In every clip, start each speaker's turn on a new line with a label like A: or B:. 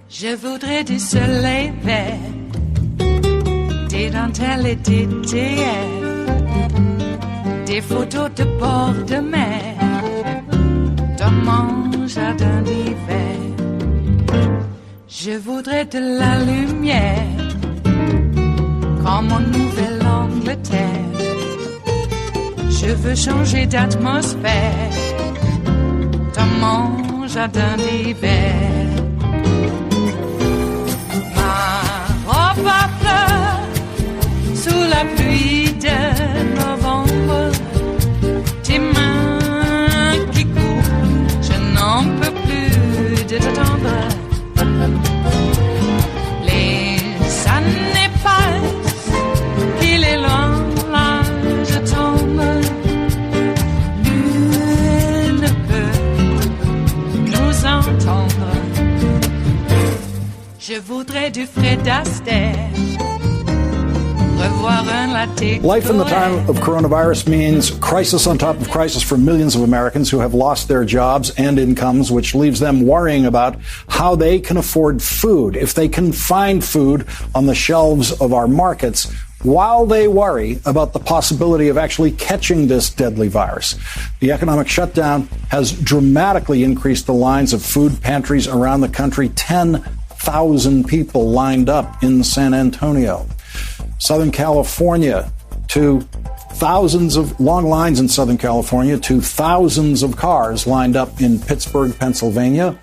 A: Je voudrais du soleil vert, des dentelles et des théières, des photos de bord de mer, dans mon jardin d'hiver. Je voudrais de la lumière, comme en Nouvelle-Angleterre. Je veux changer d'atmosphère, dans mon jardin d'hiver. Ma fleur, sous la pluie de novembre, tes mains qui courent, je n'en peux plus de t'attendre. Les années passent, il est loin, là je tombe. Nul ne peut nous entendre. Je voudrais du Fred Astaire, revoir un latte.
B: Life in the time of coronavirus means crisis on top of crisis for millions of Americans who have lost their jobs and incomes, which leaves them worrying about how they can afford food, if they can find food on the shelves of our markets, while they worry about the possibility of actually catching this deadly virus. The economic shutdown has dramatically increased the lines of food pantries around the country. 10,000 people lined up in San Antonio. Southern California, to thousands of long lines in Southern California, to thousands of cars lined up in Pittsburgh, Pennsylvania.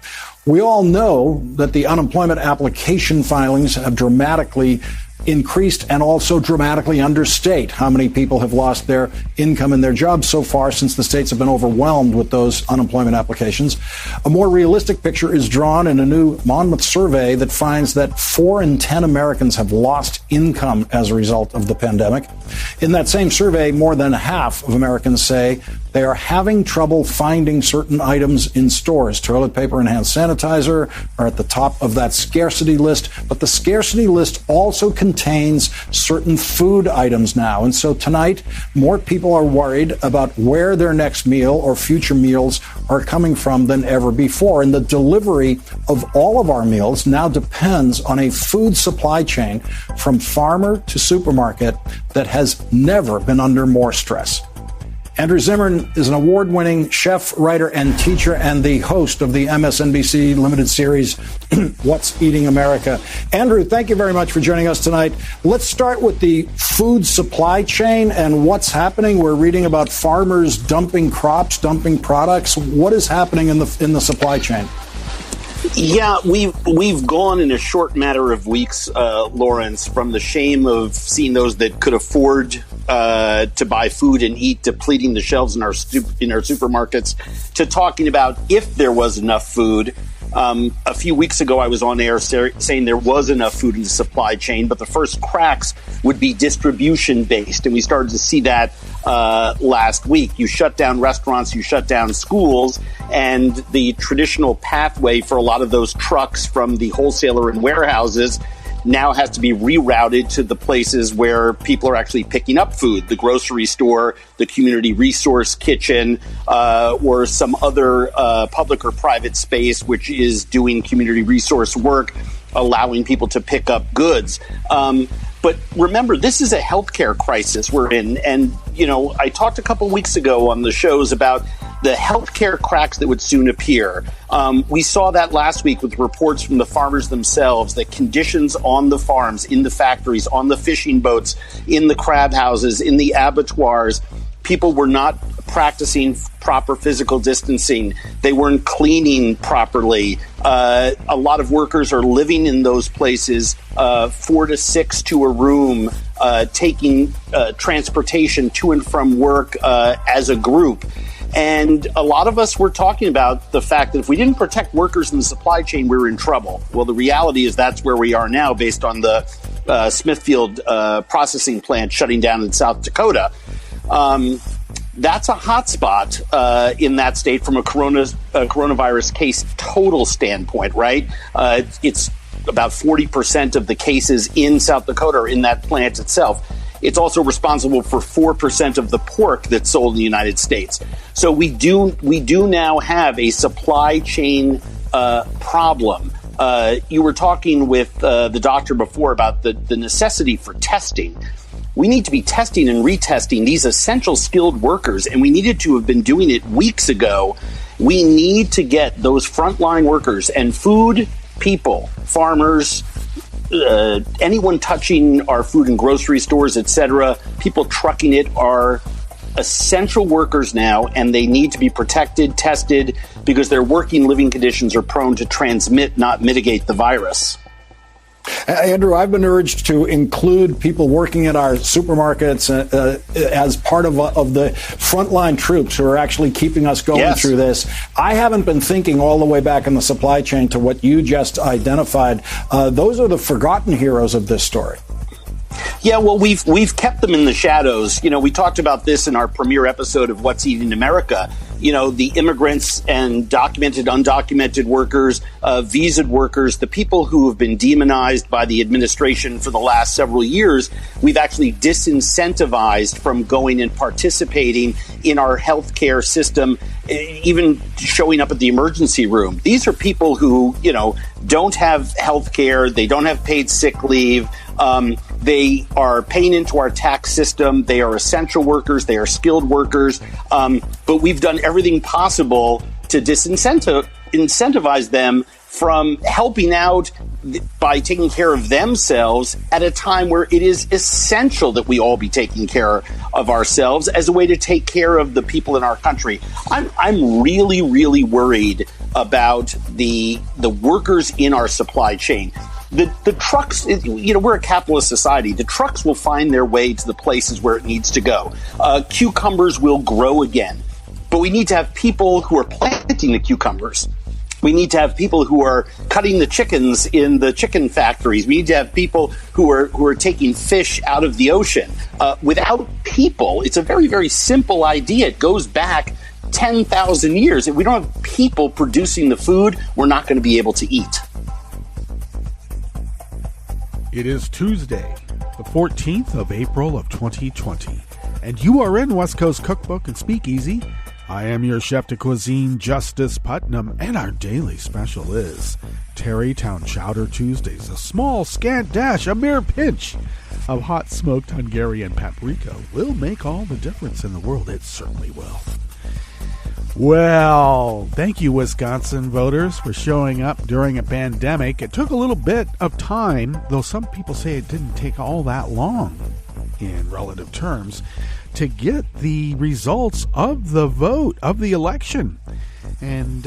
B: We all know that the unemployment application filings have dramatically increased and also dramatically understate how many people have lost their income and their jobs so far, since the states have been overwhelmed with those unemployment applications. A more realistic picture is drawn in a new Monmouth survey that finds that 4 in 10 Americans have lost income as a result of the pandemic. In that same survey, more than half of Americans say they are having trouble finding certain items in stores. Toilet paper and hand sanitizer are at the top of that scarcity list, but the scarcity list also contains certain food items now. And so tonight, more people are worried about where their next meal or future meals are coming from than ever before. And the delivery of all of our meals now depends on a food supply chain from farmer to supermarket that has never been under more stress. Andrew Zimmern is an award-winning chef, writer, and teacher, and the host of the MSNBC limited series, What's Eating America. Andrew, thank you very much for joining us tonight. Let's start with the food supply chain and what's happening. We're reading about farmers dumping crops, dumping products. What is happening in the supply chain?
C: Yeah, we've gone in a short matter of weeks, Lawrence, from the shame of seeing those that could afford to buy food and eat depleting the shelves in our supermarkets, to talking about if there was enough food. A few weeks ago, I was on air saying there was enough food in the supply chain, but the first cracks would be distribution-based, and we started to see that last week. You shut down restaurants, you shut down schools, and the traditional pathway for a lot of those trucks from the wholesaler and warehouses now has to be rerouted to the places where people are actually picking up food, the grocery store, the community resource kitchen, or some other public or private space which is doing community resource work, allowing people to pick up goods. But remember, this is a healthcare crisis we're in. And, you know, I talked a couple weeks ago on the shows about the healthcare cracks that would soon appear. We saw that last week with reports from the farmers themselves, that conditions on the farms, in the factories, on the fishing boats, in the crab houses, in the abattoirs, people were not practicing proper physical distancing. They weren't cleaning properly. A lot of workers are living in those places 4 to 6 to a room, taking transportation to and from work as a group. And a lot of us were talking about the fact that if we didn't protect workers in the supply chain, we were in trouble. Well, the reality is that's where we are now, based on the Smithfield processing plant shutting down in South Dakota. That's a hotspot in that state from a coronavirus case total standpoint, right? It's about 40% of the cases in South Dakota are in that plant itself. It's also responsible for 4% of the pork that's sold in the United States. So we do now have a supply chain problem. You were talking with the doctor before about the necessity for testing. We need to be testing and retesting these essential skilled workers, and we needed to have been doing it weeks ago. We need to get those frontline workers and food people, farmers, anyone touching our food and grocery stores, etc., people trucking it are essential workers now, and they need to be protected, tested, because their working living conditions are prone to transmit, not mitigate the virus.
B: Andrew, I've been urged to include people working at our supermarkets as part of the frontline troops who are actually keeping us going through this. I haven't been thinking all the way back in the supply chain to what you just identified. Those are the forgotten heroes of this story.
C: Yeah, well, we've kept them in the shadows. You know, we talked about this in our premiere episode of What's Eating America. You know, the immigrants and documented, undocumented workers, visaed workers, the people who have been demonized by the administration for the last several years, we've actually disincentivized from going and participating in our healthcare system, even showing up at the emergency room. These are people who, you know, don't have healthcare, they don't have paid sick leave. They are paying into our tax system. They are essential workers. They are skilled workers. But we've done everything possible to incentivize them from helping out by taking care of themselves at a time where it is essential that we all be taking care of ourselves as a way to take care of the people in our country. I'm really, really worried about the workers in our supply chain. The trucks, you know, we're a capitalist society. The trucks will find their way to the places where it needs to go. Cucumbers will grow again. But we need to have people who are planting the cucumbers. We need to have people who are cutting the chickens in the chicken factories. We need to have people who are taking fish out of the ocean. Without people, it's a very, very simple idea. It goes back 10,000 years. If we don't have people producing the food, we're not going to be able to eat.
D: It is Tuesday, the 14th of April of 2020, and you are in West Coast Cookbook and Speakeasy. I am your chef de cuisine, Justice Putnam, and our daily special is Tarrytown Chowder Tuesdays, a small, scant dash, a mere pinch of hot smoked Hungarian paprika will make all the difference in the world. It certainly will. Well, thank you, Wisconsin voters, for showing up during a pandemic. It took a little bit of time, though some people say it didn't take all that long in relative terms, to get the results of the vote, of the election. And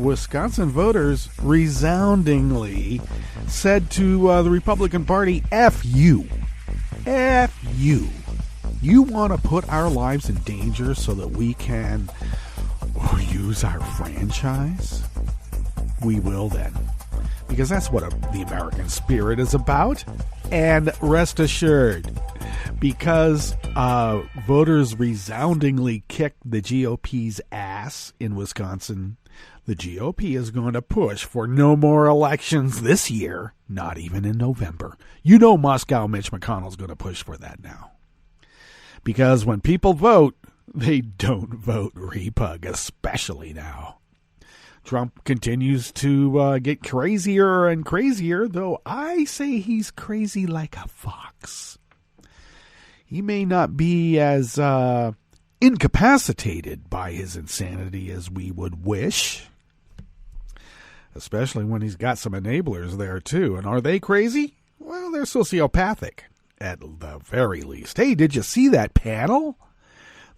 D: Wisconsin voters resoundingly said to the Republican Party, F you. F you. You want to put our lives in danger so that we can use our franchise? We will then. Because that's what the American spirit is about. And rest assured, because voters resoundingly kicked the GOP's ass in Wisconsin, the GOP is going to push for no more elections this year, not even in November. You know Moscow Mitch McConnell's going to push for that now. Because when people vote, they don't vote repug, especially now. Trump continues to get crazier and crazier, though I say he's crazy like a fox. He may not be as incapacitated by his insanity as we would wish, especially when he's got some enablers there, too. And are they crazy? Well, they're sociopathic, at the very least. Hey, did you see that panel?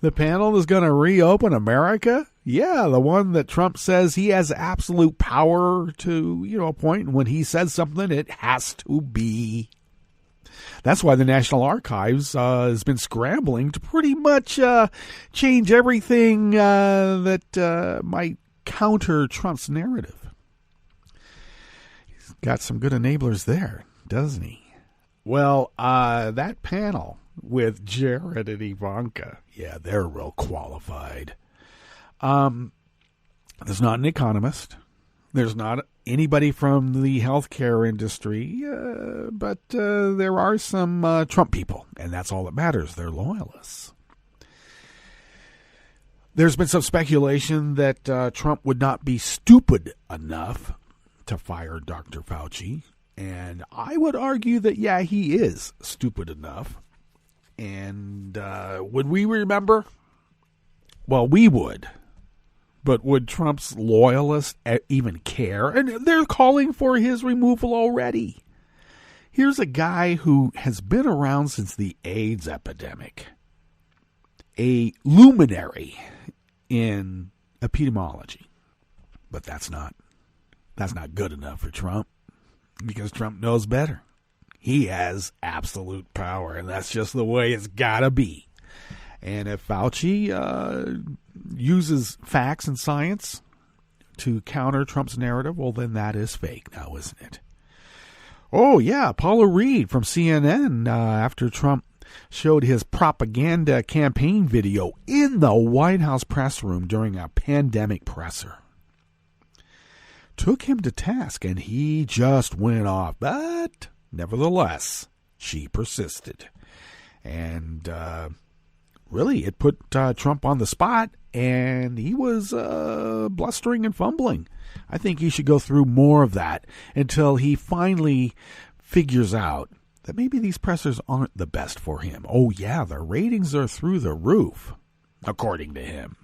D: The panel is going to reopen America? Yeah, the one that Trump says he has absolute power to, a point when he says something, it has to be. That's why the National Archives has been scrambling to pretty much change everything that might counter Trump's narrative. He's got some good enablers there, doesn't he? Well, that panel with Jared and Ivanka, yeah, they're real qualified. There's not an economist. There's not anybody from the healthcare industry, but there are some Trump people, and that's all that matters. They're loyalists. There's been some speculation that Trump would not be stupid enough to fire Dr. Fauci, and I would argue that, yeah, he is stupid enough. And would we remember? Well, we would. But would Trump's loyalists even care? And they're calling for his removal already. Here's a guy who has been around since the AIDS epidemic. A luminary in epidemiology. But that's not good enough for Trump, because Trump knows better. He has absolute power, and that's just the way it's got to be. And if Fauci uses facts and science to counter Trump's narrative, well, then that is fake now, isn't it? Oh, yeah, Paula Reed from CNN, after Trump showed his propaganda campaign video in the White House press room during a pandemic presser, took him to task, and he just went off. But nevertheless, she persisted. And really, it put Trump on the spot, and he was blustering and fumbling. I think he should go through more of that until he finally figures out that maybe these pressers aren't the best for him. Oh, yeah, the ratings are through the roof, according to him.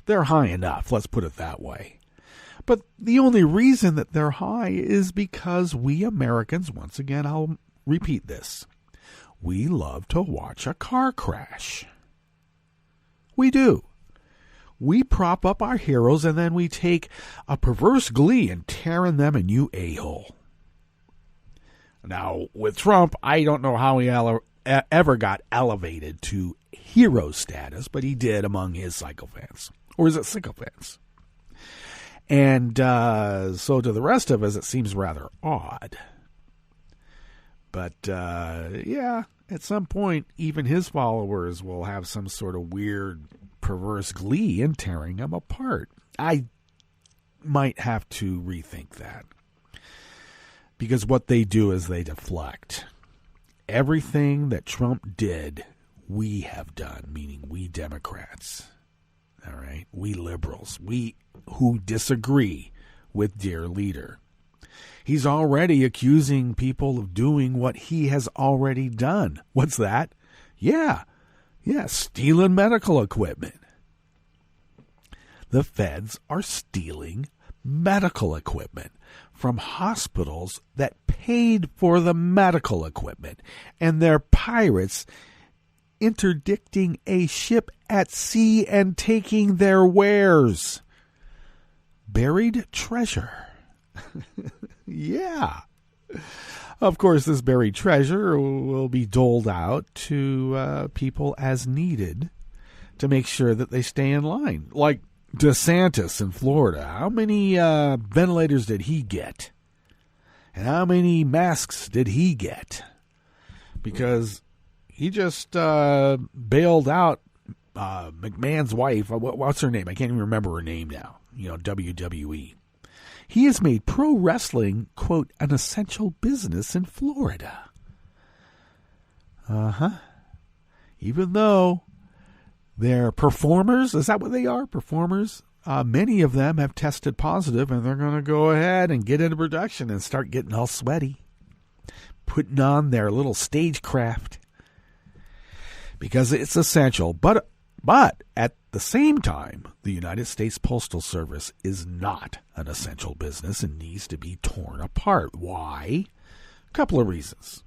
D: They're high enough, let's put it that way. But the only reason that they're high is because we Americans, once again, I'll repeat this, we love to watch a car crash. We do. We prop up our heroes, and then we take a perverse glee in tearing them a new a-hole. Now, with Trump, I don't know how he ever got elevated to hero status, but he did among his sycophants. Or is it sycophants? And so to the rest of us, it seems rather odd. But, yeah, at some point, even his followers will have some sort of weird, perverse glee in tearing him apart. I might have to rethink that. Because what they do is they deflect. Everything that Trump did, we have done, meaning we Democrats. All right? We liberals. We who disagree with dear leader. He's already accusing people of doing what he has already done. What's that? Yeah, stealing medical equipment. The feds are stealing medical equipment from hospitals that paid for the medical equipment, and they're pirates interdicting a ship at sea and taking their wares. Buried treasure. Yeah. Of course, this buried treasure will be doled out to people as needed to make sure that they stay in line. Like DeSantis in Florida. How many ventilators did he get? And how many masks did he get? Because he just bailed out McMahon's wife. What's her name? I can't even remember her name now. WWE. He has made pro wrestling, quote, an essential business in Florida. Even though they're performers, is that what they are? Performers? Many of them have tested positive, and they're going to go ahead and get into production and start getting all sweaty, putting on their little stagecraft, because it's essential. But at the same time, the United States Postal Service is not an essential business and needs to be torn apart. Why? A couple of reasons.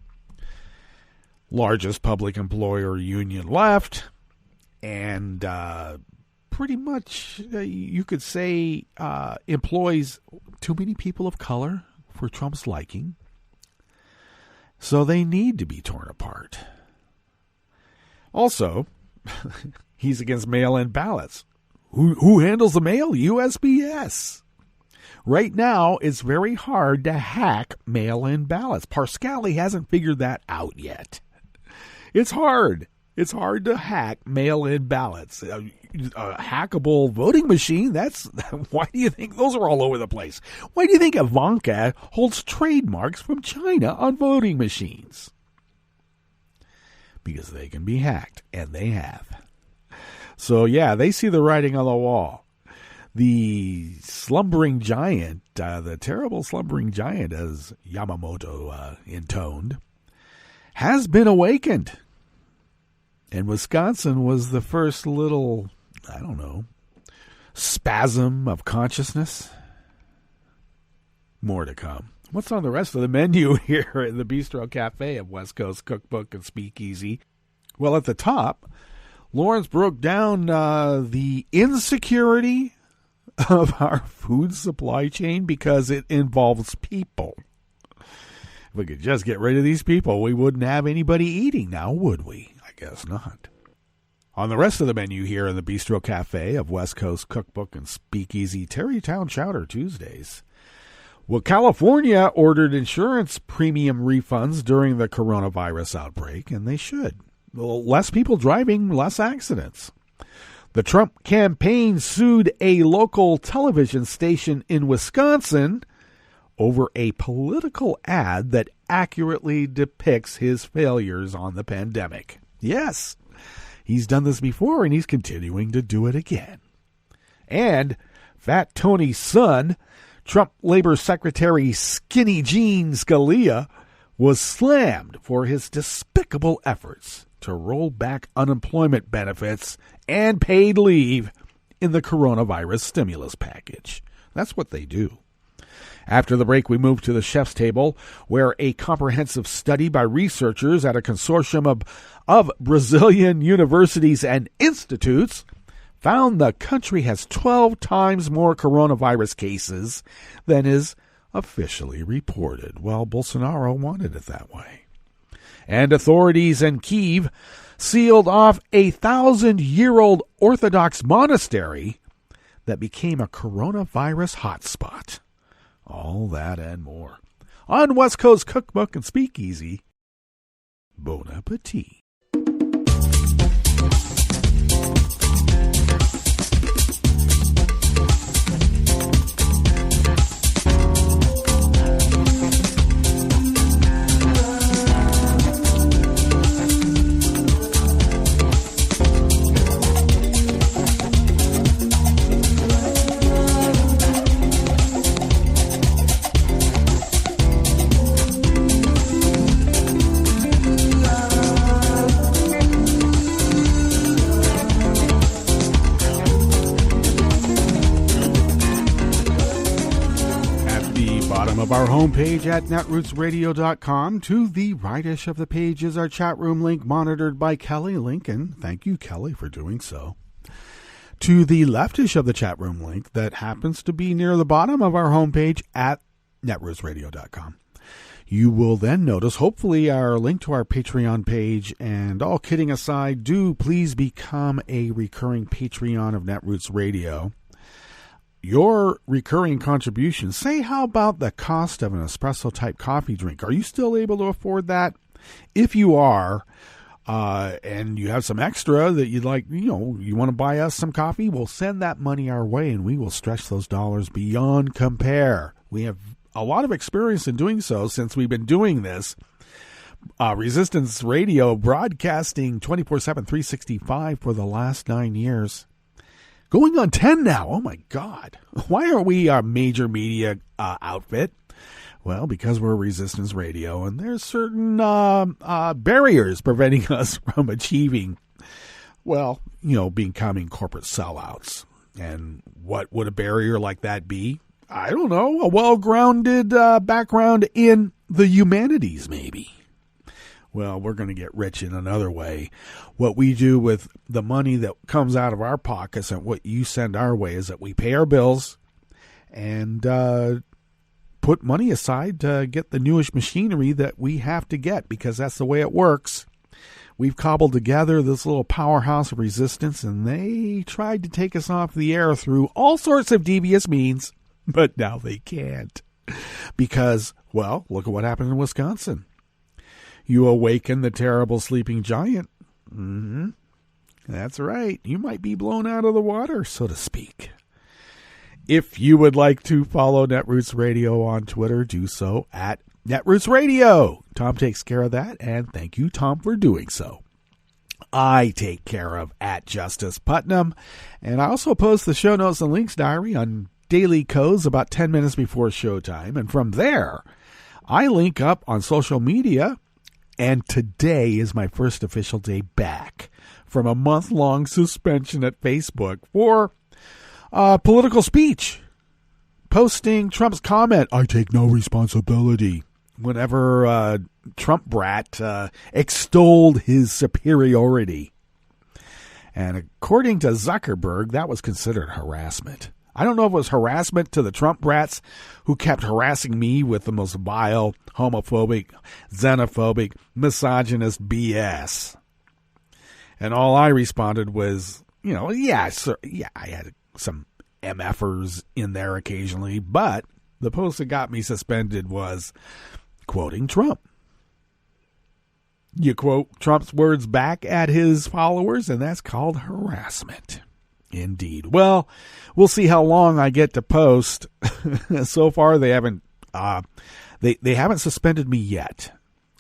D: Largest public employer union left, and pretty much you could say employs too many people of color for Trump's liking. So they need to be torn apart. Also, he's against mail-in ballots. Who handles the mail? USPS. Right now, it's very hard to hack mail-in ballots. Scalia hasn't figured that out yet. It's hard. It's hard to hack mail-in ballots. A hackable voting machine, why do you think those are all over the place? Why do you think Ivanka holds trademarks from China on voting machines? Because they can be hacked, and they have. So, yeah, they see the writing on the wall. The slumbering giant, the terrible slumbering giant, as Yamamoto intoned, has been awakened. And Wisconsin was the first little, spasm of consciousness. More to come. What's on the rest of the menu here at the Bistro Cafe of West Coast Cookbook and Speakeasy? Well, at the top, Lawrence broke down the insecurity of our food supply chain because it involves people. If we could just get rid of these people, we wouldn't have anybody eating now, would we? I guess not. On the rest of the menu here in the Bistro Cafe of West Coast Cookbook and Speakeasy, Tarrytown Chowder Tuesdays. Well, California ordered insurance premium refunds during the coronavirus outbreak, and they should. Well, less people driving, less accidents. The Trump campaign sued a local television station in Wisconsin over a political ad that accurately depicts his failures on the pandemic. Yes, he's done this before, and he's continuing to do it again. And Fat Tony's son, Trump Labor Secretary Skinny Jean Scalia, was slammed for his despicable efforts to roll back unemployment benefits and paid leave in the coronavirus stimulus package. That's what they do. After the break, we move to the chef's table, where a comprehensive study by researchers at a consortium of Brazilian universities and institutes found the country has 12 times more coronavirus cases than is officially reported. Well, Bolsonaro wanted it that way. And authorities in Kyiv sealed off a 1,000-year-old Orthodox monastery that became a coronavirus hotspot. All that and more. On West Coast Cookbook and Speakeasy, bon appetit. Of our homepage at netrootsradio.com. To the rightish of the page is our chat room link, monitored by Kelly Lincoln. Thank you, Kelly, for doing so. To the leftish of the chat room link, that happens to be near the bottom of our homepage at netrootsradio.com. You will then notice, hopefully, our link to our Patreon page. And all kidding aside, do please become a recurring Patreon of Netroots Radio. Your recurring contribution, say, how about the cost of an espresso-type coffee drink? Are you still able to afford that? If you are, and you have some extra that you'd like, you want to buy us some coffee, we'll send that money our way, and we will stretch those dollars beyond compare. We have a lot of experience in doing so since we've been doing this. Resistance Radio broadcasting 24/7, 365 for the last 9 years. Going on 10 now. Oh, my God. Why are we a major media outfit? Well, because we're Resistance Radio, and there's certain barriers preventing us from achieving, becoming corporate sellouts. And what would a barrier like that be? I don't know. A well-grounded background in the humanities, maybe. Well, we're going to get rich in another way. What we do with the money that comes out of our pockets and what you send our way is that we pay our bills and put money aside to get the newish machinery that we have to get, because that's the way it works. We've cobbled together this little powerhouse of resistance, and they tried to take us off the air through all sorts of devious means. But now they can't. Because, well, look at what happened in Wisconsin. You awaken the terrible sleeping giant. Mm-hmm. That's right. You might be blown out of the water, so to speak. If you would like to follow Netroots Radio on Twitter, do so at Netroots Radio. Tom takes care of that, and thank you, Tom, for doing so. I take care of at Justice Putnam, and I also post the show notes and links diary on Daily Codes about 10 minutes before showtime, and from there, I link up on social media, and today is my first official day back from a month-long suspension at Facebook for political speech. Posting Trump's comment, I take no responsibility, whenever Trump brat extolled his superiority. And according to Zuckerberg, that was considered harassment. I don't know if it was harassment to the Trump brats who kept harassing me with the most vile, homophobic, xenophobic, misogynist BS. And all I responded was, yeah, sir, yeah, I had some MFers in there occasionally, but the post that got me suspended was quoting Trump. You quote Trump's words back at his followers, and that's called harassment. Indeed. Well, we'll see how long I get to post. So far, they haven't they haven't suspended me yet.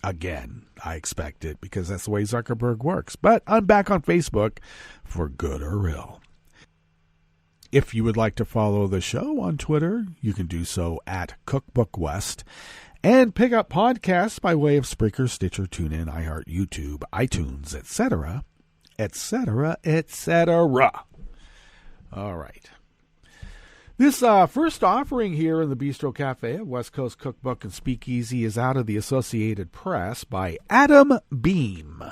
D: Again, I expect it because that's the way Zuckerberg works. But I'm back on Facebook for good or ill. If you would like to follow the show on Twitter, you can do so at Cookbook West and pick up podcasts by way of Spreaker, Stitcher, TuneIn, iHeart, YouTube, iTunes, etc., etc., etc. All right. This first offering here in the Bistro Cafe at West Coast Cookbook and Speakeasy is out of the Associated Press by Adam Beam.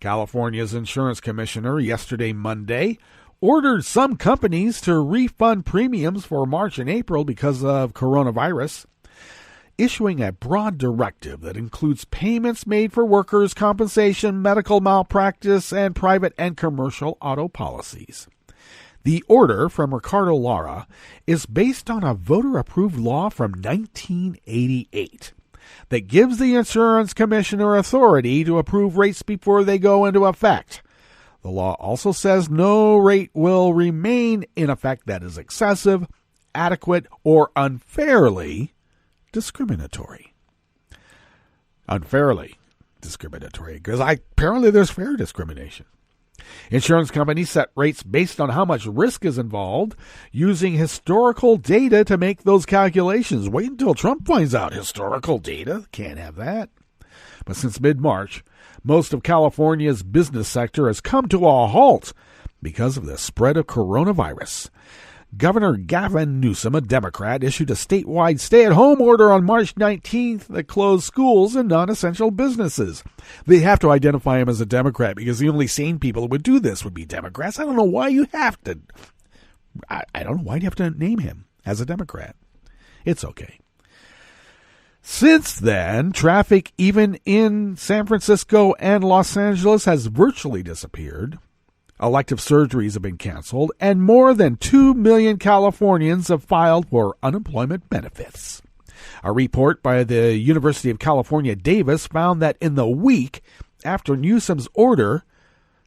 D: California's insurance commissioner yesterday, Monday, ordered some companies to refund premiums for March and April because of coronavirus, issuing a broad directive that includes payments made for workers' compensation, medical malpractice, and private and commercial auto policies. The order from Ricardo Lara is based on a voter-approved law from 1988 that gives the insurance commissioner authority to approve rates before they go into effect. The law also says no rate will remain in effect that is excessive, adequate, or unfairly discriminatory. Unfairly discriminatory, because apparently there's fair discrimination. Insurance companies set rates based on how much risk is involved, using historical data to make those calculations. Wait until Trump finds out historical data. Can't have that. But since mid-March, most of California's business sector has come to a halt because of the spread of coronavirus. Governor Gavin Newsom, a Democrat, issued a statewide stay-at-home order on March 19th that closed schools and non-essential businesses. They have to identify him as a Democrat because the only sane people who would do this would be Democrats. I don't know why you have to. I don't know why you have to name him as a Democrat. It's okay. Since then, traffic even in San Francisco and Los Angeles has virtually disappeared. Elective surgeries have been canceled, and more than 2 million Californians have filed for unemployment benefits. A report by the University of California, Davis found that in the week after Newsom's order,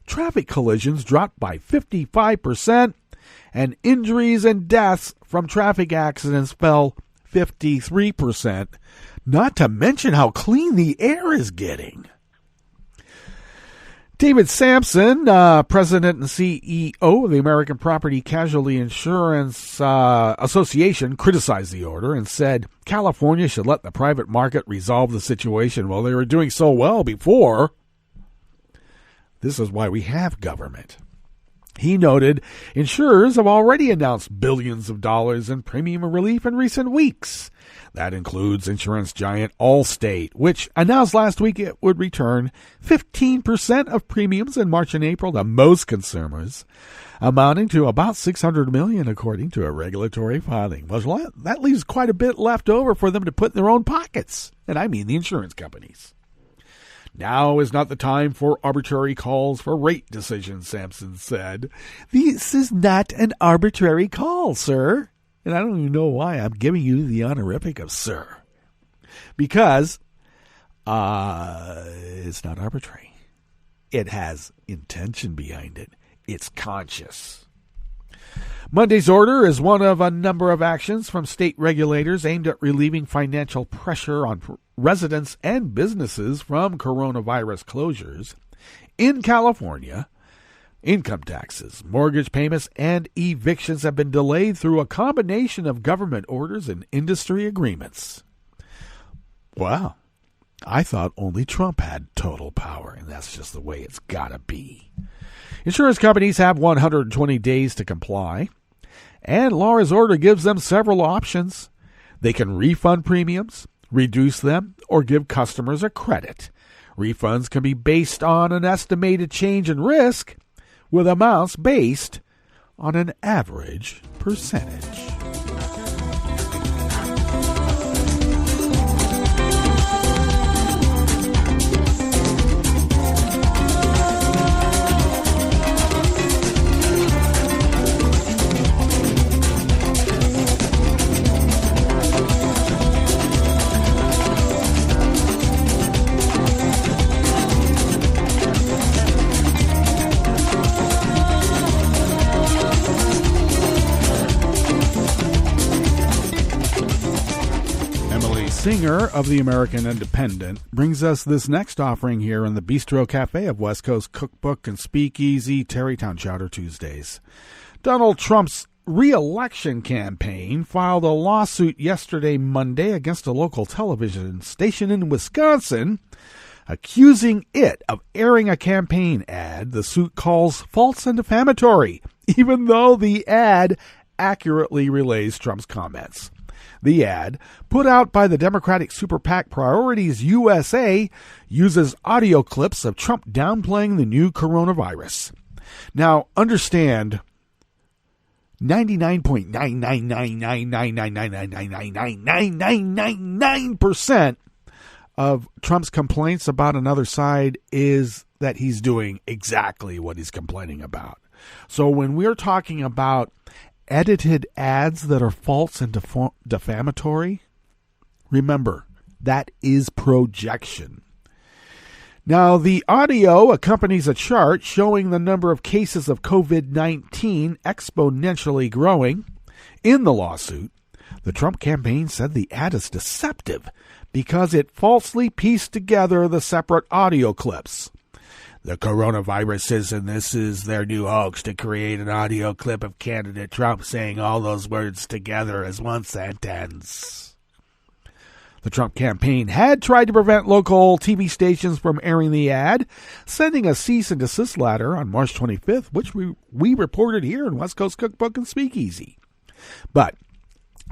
D: traffic collisions dropped by 55%, and injuries and deaths from traffic accidents fell 53%, not to mention how clean the air is getting. David Sampson, president and CEO of the American Property Casualty Insurance Association, criticized the order and said California should let the private market resolve the situation while they were doing so well before. This is why we have government. He noted insurers have already announced billions of dollars in premium relief in recent weeks. That includes insurance giant Allstate, which announced last week it would return 15% of premiums in March and April to most consumers, amounting to about $600 million according to a regulatory filing. Well, that leaves quite a bit left over for them to put in their own pockets, and I mean the insurance companies. Now is not the time for arbitrary calls for rate decisions, Sampson said. This is not an arbitrary call, sir. And I don't even know why I'm giving you the honorific of sir. Because it's not arbitrary. It has intention behind it. It's conscious. Monday's order is one of a number of actions from state regulators aimed at relieving financial pressure on residents and businesses from coronavirus closures. In California, income taxes, mortgage payments, and evictions have been delayed through a combination of government orders and industry agreements. Wow. I thought only Trump had total power, and that's just the way it's got to be. Insurance companies have 120 days to comply, and Laura's order gives them several options. They can refund premiums, reduce them, or give customers a credit. Refunds can be based on an estimated change in risk, with amounts based on an average percentage. Singer of the American Independent brings us this next offering here in the Bistro Cafe of West Coast Cookbook and Speakeasy Tarrytown Chowder Tuesdays. Donald Trump's re-election campaign filed a lawsuit yesterday, Monday, against a local television station in Wisconsin, accusing it of airing a campaign ad the suit calls false and defamatory, even though the ad accurately relays Trump's comments. The ad, put out by the Democratic super PAC Priorities USA, uses audio clips of Trump downplaying the new coronavirus. Now, understand, 99.9999999999999% of Trump's complaints about another side is that he's doing exactly what he's complaining about. So when we're talking about edited ads that are false and defamatory, remember, that is projection. Now, the audio accompanies a chart showing the number of cases of COVID-19 exponentially growing. In the lawsuit, the Trump campaign said the ad is deceptive because it falsely pieced together the separate audio clips. The coronavirus is, and this is their new hoax to create an audio clip of candidate Trump saying all those words together as one sentence. The Trump campaign had tried to prevent local TV stations from airing the ad, sending a cease and desist letter on March 25th, which we reported here in West Coast Cookbook and Speakeasy. But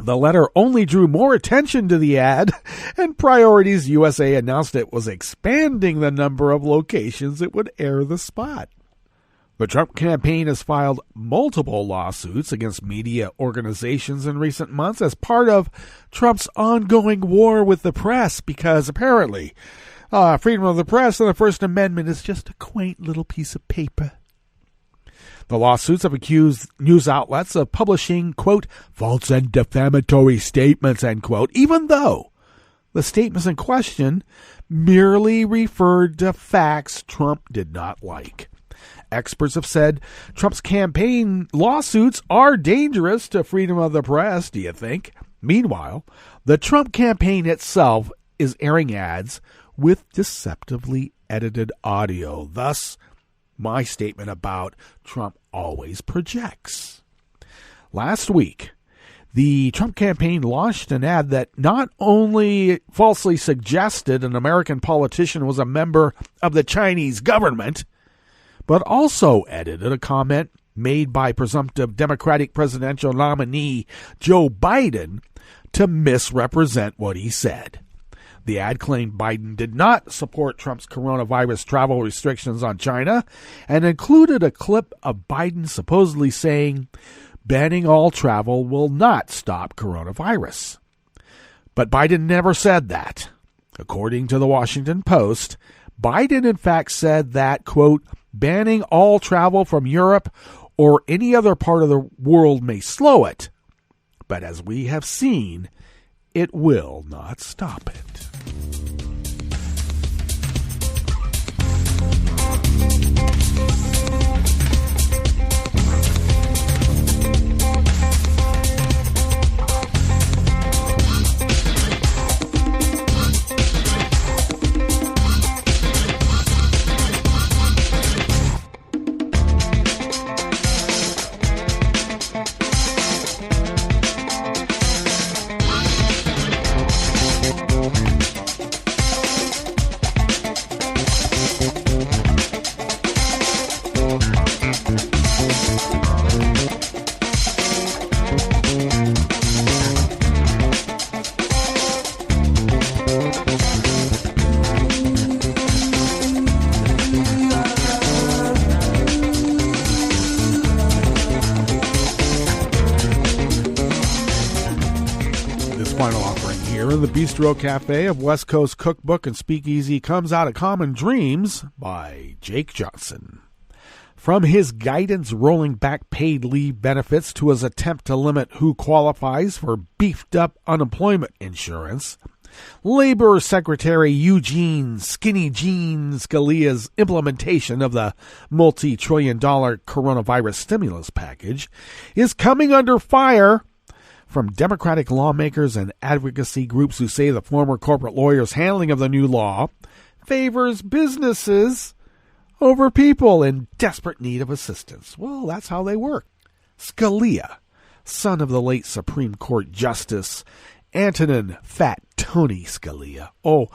D: the letter only drew more attention to the ad, and Priorities USA announced it was expanding the number of locations it would air the spot. The Trump campaign has filed multiple lawsuits against media organizations in recent months as part of Trump's ongoing war with the press, because apparently freedom of the press and the First Amendment is just a quaint little piece of paper. The lawsuits have accused news outlets of publishing, quote, false and defamatory statements, end quote, even though the statements in question merely referred to facts Trump did not like. Experts have said Trump's campaign lawsuits are dangerous to freedom of the press, do you think? Meanwhile, the Trump campaign itself is airing ads with deceptively edited audio, thus my statement about Trump always projects. Last week, the Trump campaign launched an ad that not only falsely suggested an American politician was a member of the Chinese government, but also edited a comment made by presumptive Democratic presidential nominee Joe Biden to misrepresent what he said. The ad claimed Biden did not support Trump's coronavirus travel restrictions on China and included a clip of Biden supposedly saying, banning all travel will not stop coronavirus. But Biden never said that. According to the Washington Post, Biden in fact said that, quote, banning all travel from Europe or any other part of the world may slow it, but as we have seen, it will not stop it. The Bistro Cafe of West Coast Cookbook and Speakeasy comes out of Common Dreams by Jake Johnson. From his guidance rolling back paid leave benefits to his attempt to limit who qualifies for beefed-up unemployment insurance, Labor Secretary Eugene Skinny Jean Scalia's implementation of the multi-trillion-dollar coronavirus stimulus package is coming under fire from Democratic lawmakers and advocacy groups who say the former corporate lawyer's handling of the new law favors businesses over people in desperate need of assistance. Well, that's how they work. Scalia, son of the late Supreme Court Justice Antonin Fat Tony Scalia. Oh,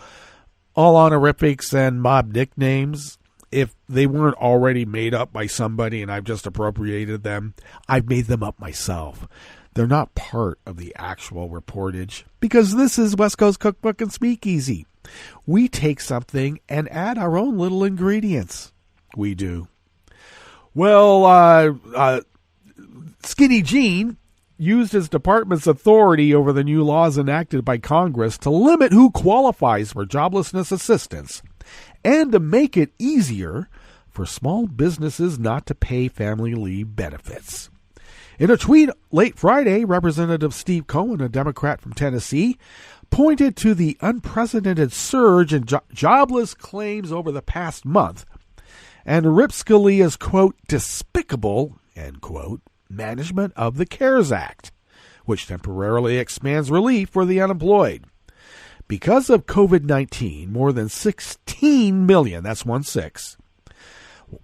D: all honorifics and mob nicknames, if they weren't already made up by somebody and I've just appropriated them, I've made them up myself. They're not part of the actual reportage because this is West Coast Cookbook and Speakeasy. We take something and add our own little ingredients. We do. Well, Skinny Jean used his department's authority over the new laws enacted by Congress to limit who qualifies for joblessness assistance and to make it easier for small businesses not to pay family leave benefits. In a tweet late Friday, Representative Steve Cohen, a Democrat from Tennessee, pointed to the unprecedented surge in jobless claims over the past month and ripped Scalia's, quote, despicable, end quote, management of the CARES Act, which temporarily expands relief for the unemployed. Because of COVID-19, more than 16 million, that's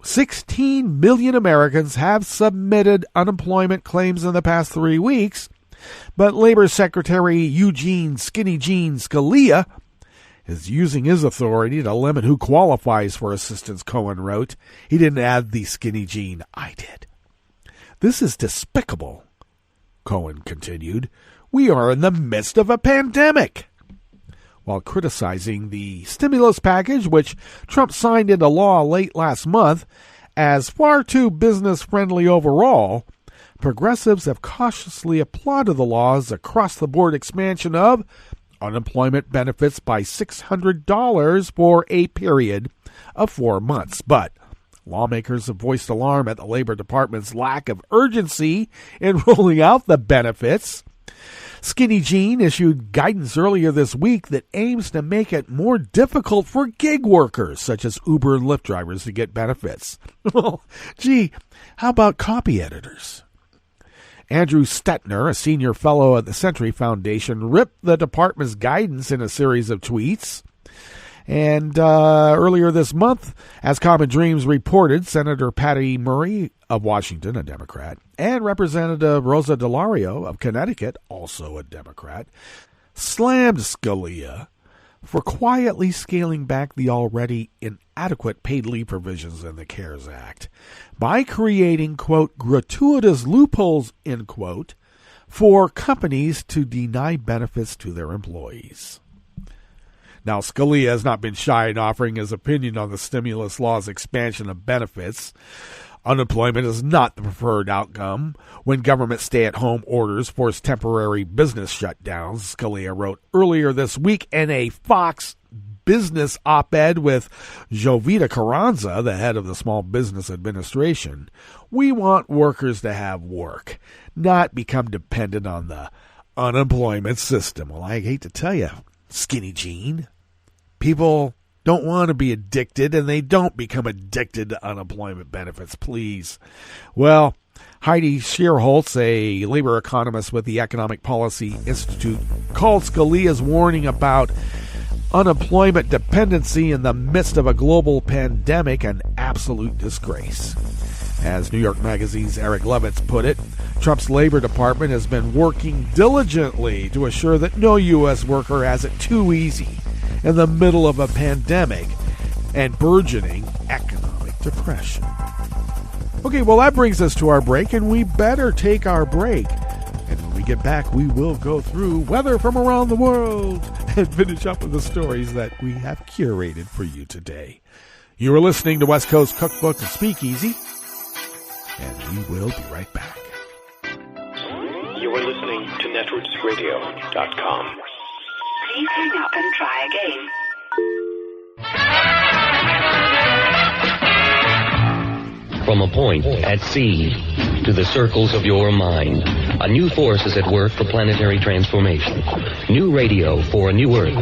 D: 16 million Americans have submitted unemployment claims in the past 3 weeks, but Labor Secretary Eugene Skinny Jean Scalia is using his authority to limit who qualifies for assistance, Cohen wrote. He didn't add the Skinny Jean. I did. This is despicable, Cohen continued. We are in the midst of a pandemic. While criticizing the stimulus package, which Trump signed into law late last month, as far too business-friendly overall, progressives have cautiously applauded the law's across-the-board expansion of unemployment benefits by $600 for a period of 4 months. But lawmakers have voiced alarm at the Labor Department's lack of urgency in rolling out the benefits. Skinny Jean issued guidance earlier this week that aims to make it more difficult for gig workers, such as Uber and Lyft drivers, to get benefits. Well, gee, how about copy editors? Andrew Stetner, a senior fellow at the Century Foundation, ripped the department's guidance in a series of tweets. And earlier this month, as Common Dreams reported, Senator Patty Murray of Washington, a Democrat, and Representative Rosa DeLario of Connecticut, also a Democrat, slammed Scalia for quietly scaling back the already inadequate paid leave provisions in the CARES Act by creating, quote, gratuitous loopholes, end quote, for companies to deny benefits to their employees. Now, Scalia has not been shy in offering his opinion on the stimulus law's expansion of benefits. Unemployment is not the preferred outcome when government stay-at-home orders force temporary business shutdowns, Scalia wrote earlier this week in a Fox Business op-ed with Jovita Carranza, the head of the Small Business Administration. We want workers to have work, not become dependent on the unemployment system. Well, I hate to tell you, Skinny Jean, people don't want to be addicted, and they don't become addicted to unemployment benefits, please. Well, Heidi Shearholtz, a labor economist with the Economic Policy Institute, called Scalia's warning about unemployment dependency in the midst of a global pandemic an absolute disgrace. As New York Magazine's Eric Levitz put it, Trump's Labor Department has been working diligently to assure that no U.S. worker has it too easy in the middle of a pandemic and burgeoning economic depression. Okay, well, that brings us to our break, and we better take our break. And when we get back, we will go through weather from around the world and finish up with the stories that we have curated for you today. You are listening to West Coast Cookbook and Speakeasy, and we will be right back.
E: You are listening to netrootsradio.com.
F: Please hang up and try again.
G: From a point at sea to the circles of your mind, a new force is at work for planetary transformation. New radio for a new Earth.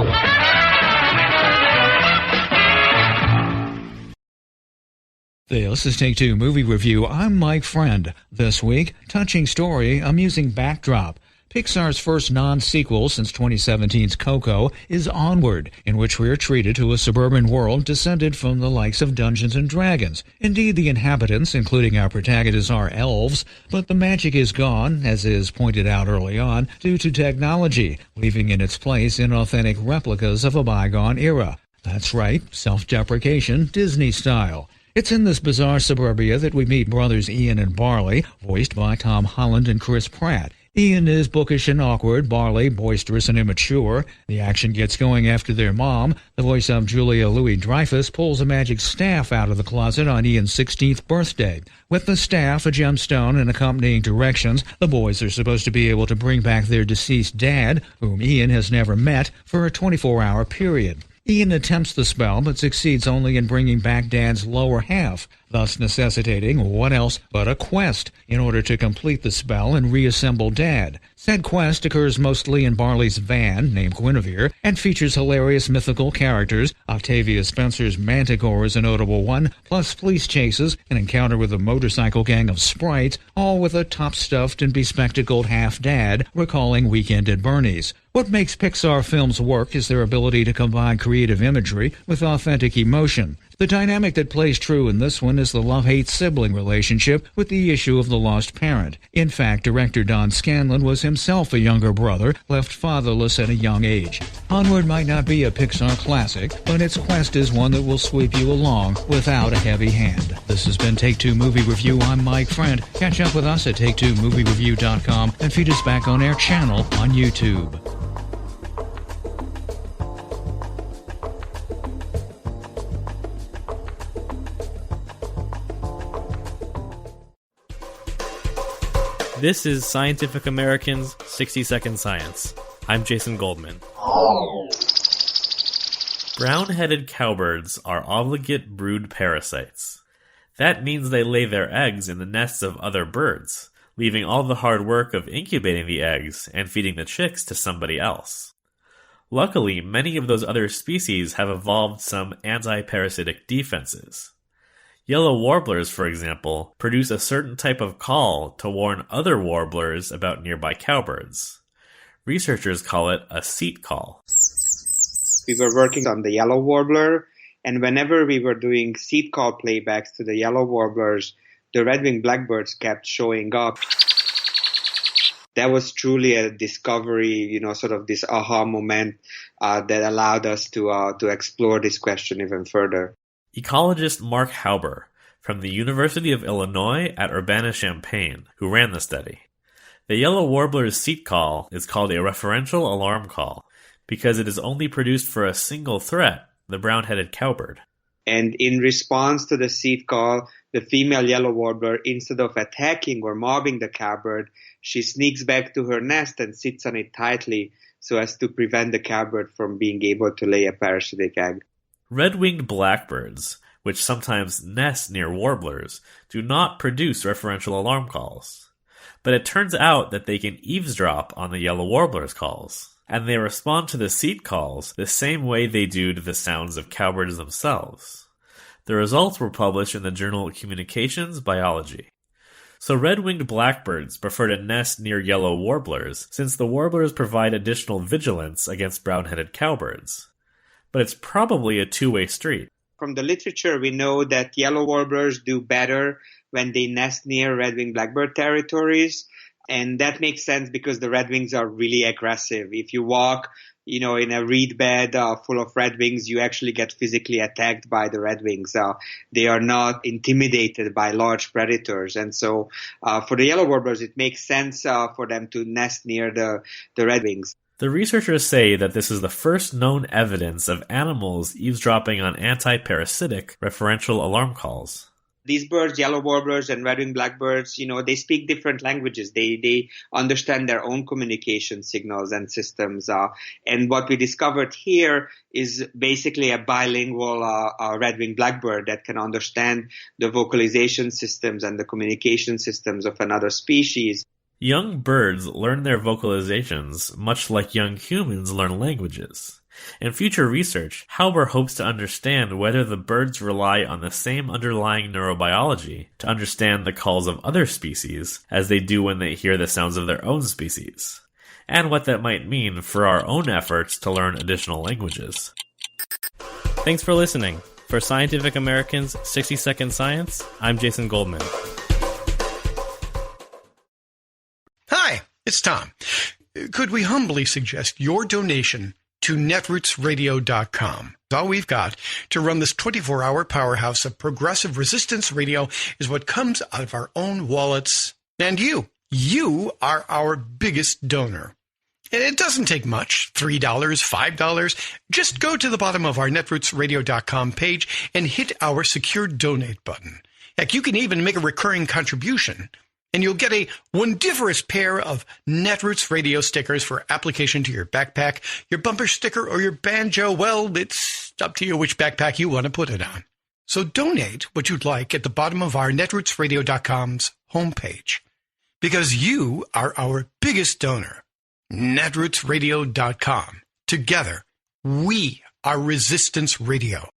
H: This is Take Two Movie Review. I'm Mike Friend. This week, touching story, amusing backdrop. Pixar's first non-sequel since 2017's Coco is Onward, in which we are treated to a suburban world descended from the likes of Dungeons & Dragons. Indeed, the inhabitants, including our protagonists, are elves, but the magic is gone, as is pointed out early on, due to technology, leaving in its place inauthentic replicas of a bygone era. That's right, self-deprecation, Disney style. It's in this bizarre suburbia that we meet brothers Ian and Barley, voiced by Tom Holland and Chris Pratt. Ian is bookish and awkward, Barley boisterous and immature. The action gets going after their mom, the voice of Julia Louis-Dreyfus, pulls a magic staff out of the closet on Ian's 16th birthday. With the staff, a gemstone, and accompanying directions, the boys are supposed to be able to bring back their deceased dad, whom Ian has never met, for a 24-hour period. Ian attempts the spell, but succeeds only in bringing back Dad's lower half, thus necessitating what else but a quest in order to complete the spell and reassemble Dad. Said quest occurs mostly in Barley's van, named Guinevere, and features hilarious mythical characters. Octavia Spencer's Manticore is a notable one, plus police chases, an encounter with a motorcycle gang of sprites, all with a top-stuffed and bespectacled half-dad recalling Weekend at Bernie's. What makes Pixar films work is their ability to combine creative imagery with authentic emotion. The dynamic that plays true in this one is the love-hate sibling relationship with the issue of the lost parent. In fact, director Don Scanlon was himself a younger brother, left fatherless at a young age. Onward might not be a Pixar classic, but its quest is one that will sweep you along without a heavy hand. This has been Take Two Movie Review. I'm Mike Friend. Catch up with us at take2moviereview.com and feed us back on our channel on YouTube.
I: This is Scientific American's 60-Second Science. I'm Jason Goldman. Brown-headed cowbirds are obligate brood parasites. That means they lay their eggs in the nests of other birds, leaving all the hard work of incubating the eggs and feeding the chicks to somebody else. Luckily, many of those other species have evolved some anti-parasitic defenses. Yellow warblers, for example, produce a certain type of call to warn other warblers about nearby cowbirds. Researchers call it a seat call.
J: We were working on the yellow warbler, and whenever we were doing seat call playbacks to the yellow warblers, the red-winged blackbirds kept showing up. That was truly a discovery, sort of this aha moment that allowed us to explore this question even further.
I: Ecologist Mark Hauber from the University of Illinois at Urbana-Champaign, who ran the study. The yellow warbler's seat call is called a referential alarm call because it is only produced for a single threat, the brown-headed cowbird.
J: And in response to the seat call, the female yellow warbler, instead of attacking or mobbing the cowbird, she sneaks back to her nest and sits on it tightly so as to prevent the cowbird from being able to lay a parasitic egg.
I: Red-winged blackbirds, which sometimes nest near warblers, do not produce referential alarm calls. But it turns out that they can eavesdrop on the yellow warbler's calls, and they respond to the seat calls the same way they do to the sounds of cowbirds themselves. The results were published in the journal Communications Biology. So red-winged blackbirds prefer to nest near yellow warblers, since the warblers provide additional vigilance against brown-headed cowbirds. But it's probably a two-way street.
J: From the literature, we know that yellow warblers do better when they nest near red-winged blackbird territories. And that makes sense because the redwings are really aggressive. If you walk, in a reed bed full of redwings, you actually get physically attacked by the redwings. They are not intimidated by large predators. And so for the yellow warblers, it makes sense for them to nest near the redwings.
I: The researchers say that this is the first known evidence of animals eavesdropping on anti-parasitic referential alarm calls.
J: These birds, yellow warblers and red-winged blackbirds, they speak different languages. They understand their own communication signals and systems. And what we discovered here is basically a bilingual red-winged blackbird that can understand the vocalization systems and the communication systems of another species.
I: Young birds learn their vocalizations much like young humans learn languages. In future research, Hauber hopes to understand whether the birds rely on the same underlying neurobiology to understand the calls of other species as they do when they hear the sounds of their own species, and what that might mean for our own efforts to learn additional languages.
K: Thanks for listening. For Scientific American's 60-Second Science, I'm Jason Goldman.
L: Hi, it's Tom. Could we humbly suggest your donation to netrootsradio.com? All we've got to run this 24-hour powerhouse of progressive resistance radio is what comes out of our own wallets. And you are our biggest donor. And it doesn't take much, $3, $5. Just go to the bottom of our netrootsradio.com page and hit our secure donate button. Heck, you can even make a recurring contribution. And you'll get a wondiferous pair of Netroots radio stickers for application to your backpack, your bumper sticker, or your banjo. Well, it's up to you which backpack you want to put it on. So donate what you'd like at the bottom of our netrootsradio.com's homepage. Because you are our biggest donor. Netrootsradio.com. Together, we are Resistance Radio.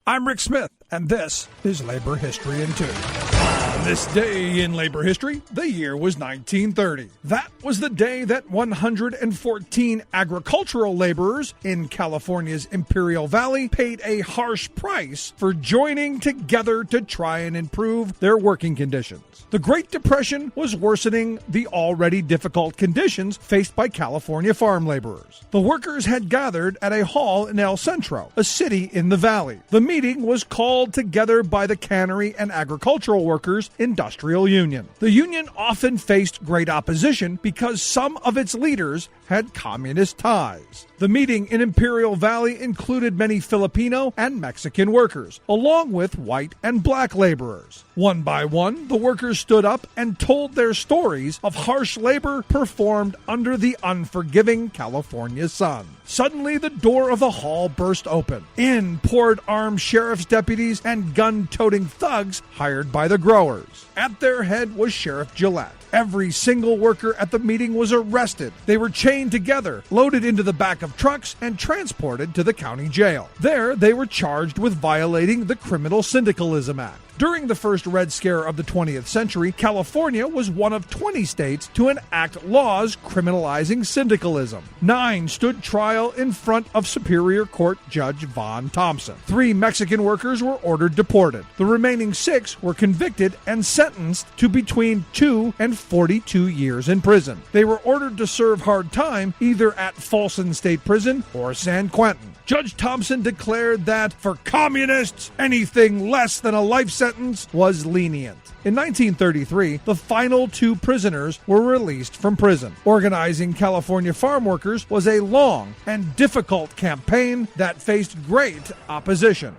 M: I'm Rick Smith, and this is Labor History in 2. On this day in labor history, the year was 1930. That was the day that 114 agricultural laborers in California's Imperial Valley paid a harsh price for joining together to try and improve their working conditions. The Great Depression was worsening the already difficult conditions faced by California farm laborers. The workers had gathered at a hall in El Centro, a city in the valley. The meeting was called together by the Cannery and Agricultural Workers Industrial Union. The union often faced great opposition because some of its leaders had communist ties. The meeting in Imperial Valley included many Filipino and Mexican workers, along with white and black laborers. One by one, the workers stood up and told their stories of harsh labor performed under the unforgiving California sun. Suddenly, the door of the hall burst open. In poured armed sheriff's deputies and gun-toting thugs hired by the growers. At their head was Sheriff Gillette. Every single worker at the meeting was arrested. They were chained together, loaded into the back of trucks, and transported to the county jail. There, they were charged with violating the Criminal Syndicalism Act. During the first Red Scare of the 20th century, California was one of 20 states to enact laws criminalizing syndicalism. 9 stood trial in front of Superior Court Judge Von Thompson. 3 Mexican workers were ordered deported. The remaining 6 were convicted and sentenced to between 2 and 42 years in prison. They were ordered to serve hard time either at Folsom State Prison or San Quentin. Judge Thompson declared that for communists, anything less than a life sentence was lenient. In 1933, the final 2 prisoners were released from prison. Organizing California farm workers was a long and difficult campaign that faced great opposition.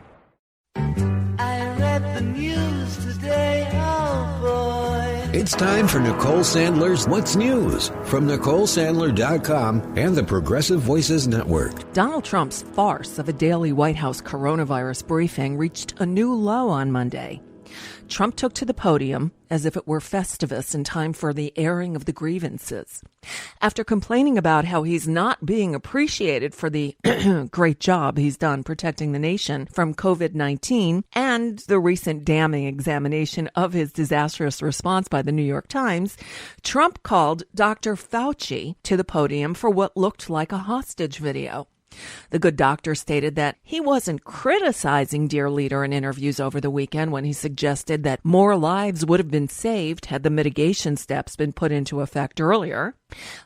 N: I read the news today, oh boy.
O: It's
N: It's time for Nicole Sandler's What's News from NicoleSandler.com and the Progressive Voices Network.
O: Donald Trump's farce of a daily White House coronavirus briefing reached a new low on Monday. Trump took to the podium as if it were Festivus in time for the airing of the grievances. After complaining about how he's not being appreciated for the great job he's done protecting the nation from COVID-19 and the recent damning examination of his disastrous response by the New York Times, Trump called Dr. Fauci to the podium for what looked like a hostage video. The good doctor stated that he wasn't criticizing dear leader in interviews over the weekend when he suggested that more lives would have been saved had the mitigation steps been put into effect earlier.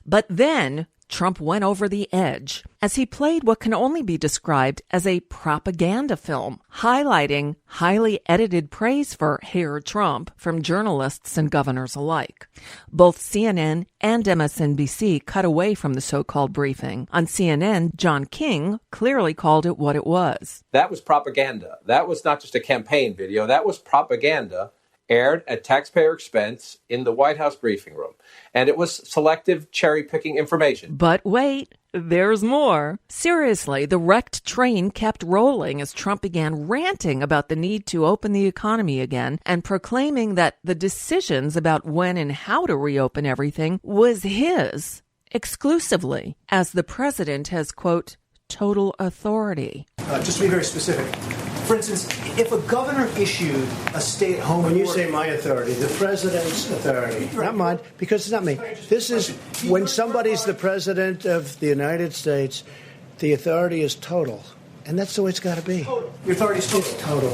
O: But then Trump went over the edge as he played what can only be described as a propaganda film, highlighting highly edited praise for Herr Trump from journalists and governors alike. Both CNN and MSNBC cut away from the so-called briefing. On CNN, John King clearly called it what it was.
P: That was propaganda. That was not just a campaign video. That was propaganda aired at taxpayer expense in the White House briefing room. And it was selective cherry-picking information.
O: But wait, there's more. Seriously, the wrecked train kept rolling as Trump began ranting about the need to open the economy again and proclaiming that the decisions about when and how to reopen everything was his exclusively, as the president has, quote, total authority.
Q: Just to be very specific, for instance, if a governor issued a stay-at-home order...
R: When you say my authority, the president's authority, not mine, because it's not me. This is when somebody's the president of the United States, the authority is total. And that's the way it's got to be.
Q: Total. Your authority is total.
R: It's total.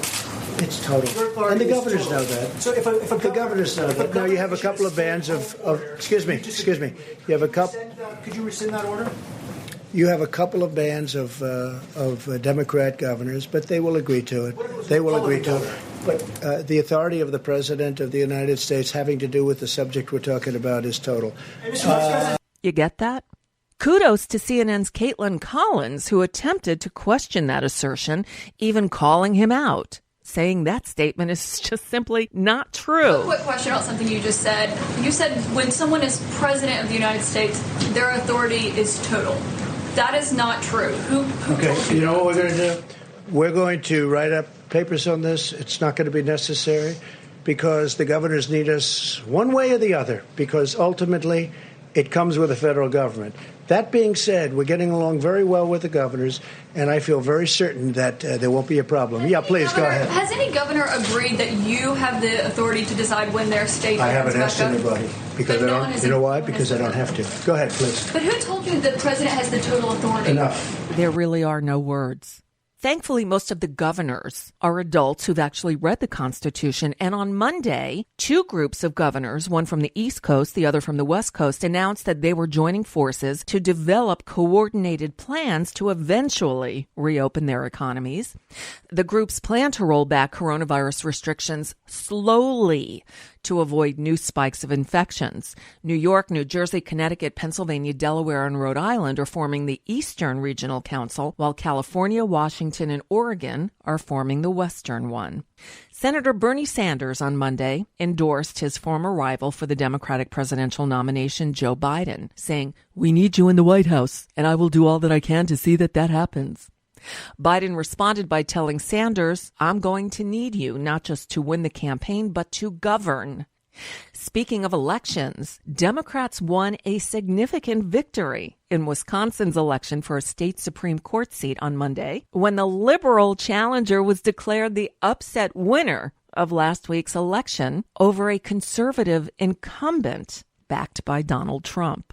R: It's total. And the governors know that.
Q: So if
R: the governors know that. Now you have a couple of bands of excuse me. You have a couple...
Q: Could you rescind that order?
R: You have a couple of bands of Democrat governors, but they will agree to it. They will agree to it. But the authority of the President of the United States having to do with the subject we're talking about is total.
O: You get that? Kudos to CNN's Caitlin Collins, who attempted to question that assertion, even calling him out, saying that statement is just simply not true.
S: A quick question about something you just said. You said when someone is president of the United States, their authority is total. That is not true. Who
R: okay, you know what we're going to do? We're going to write up papers on this. It's not going to be necessary because the governors need us one way or the other, because ultimately it comes with the federal government. That being said, we're getting along very well with the governors, and I feel very certain that there won't be a problem. Yeah, please, go ahead.
S: Has any governor agreed that you have the authority to decide when their state...
R: I haven't asked anybody, because I don't... You know why? Because I don't have to. Go ahead, please.
S: But who told you that the president has the total authority?
R: Enough.
O: There really are no words. Thankfully, most of the governors are adults who've actually read the Constitution. And on Monday, two groups of governors, one from the East Coast, the other from the West Coast, announced that they were joining forces to develop coordinated plans to eventually reopen their economies. The groups plan to roll back coronavirus restrictions slowly to avoid new spikes of infections. New York, New Jersey, Connecticut, Pennsylvania, Delaware, and Rhode Island are forming the Eastern Regional Council, while California, Washington, and Oregon are forming the Western one. Senator Bernie Sanders on Monday endorsed his former rival for the Democratic presidential nomination, Joe Biden, saying, "We need you in the White House, and I will do all that I can to see that that happens." Biden responded by telling Sanders, "I'm going to need you, not just to win the campaign, but to govern." Speaking of elections, Democrats won a significant victory in Wisconsin's election for a state Supreme Court seat on Monday, when the liberal challenger was declared the upset winner of last week's election over a conservative incumbent backed by Donald Trump.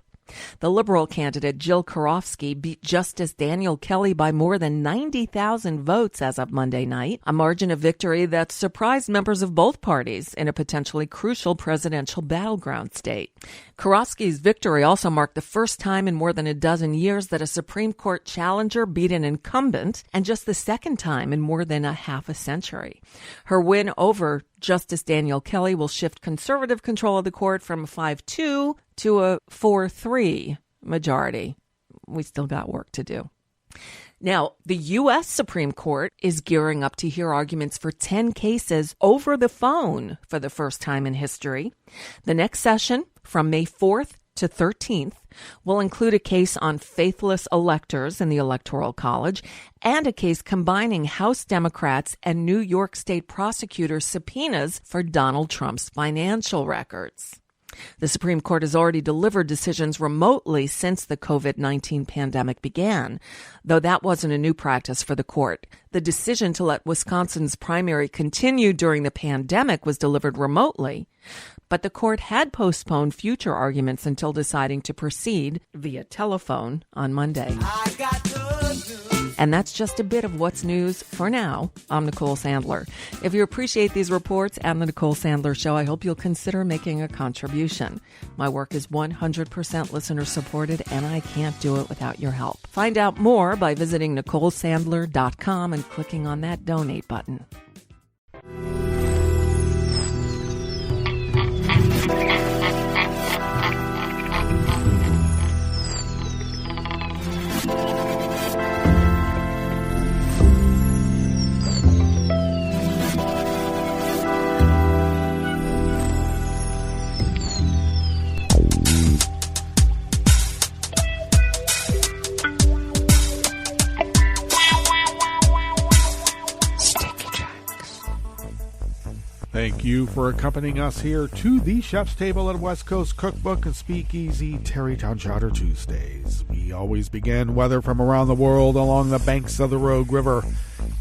O: The liberal candidate Jill Karofsky beat Justice Daniel Kelly by more than 90,000 votes as of Monday night, a margin of victory that surprised members of both parties in a potentially crucial presidential battleground state. Karofsky's victory also marked the first time in more than a dozen years that a Supreme Court challenger beat an incumbent, and just the second time in more than a half a century. Her win over Justice Daniel Kelly will shift conservative control of the court from a 5-2 to a 4-3 majority. We still got work to do. Now, the U.S. Supreme Court is gearing up to hear arguments for 10 cases over the phone for the first time in history. The next session, from May 4th to 13th, will include a case on faithless electors in the Electoral College and a case combining House Democrats and New York State prosecutors' subpoenas for Donald Trump's financial records. The Supreme Court has already delivered decisions remotely since the COVID-19 pandemic began, though that wasn't a new practice for the court. The decision to let Wisconsin's primary continue during the pandemic was delivered remotely, but the court had postponed future arguments until deciding to proceed via telephone on Monday. And that's just a bit of what's news for now. I'm Nicole Sandler. If you appreciate these reports and the Nicole Sandler Show, I hope you'll consider making a contribution. My work is 100% listener supported, and I can't do it without your help. Find out more by visiting NicoleSandler.com and clicking on that donate button.
D: Thank you for accompanying us here to the Chef's Table at West Coast Cookbook and Speakeasy Tarrytown Chowder Tuesdays. We always begin weather from around the world along the banks of the Rogue River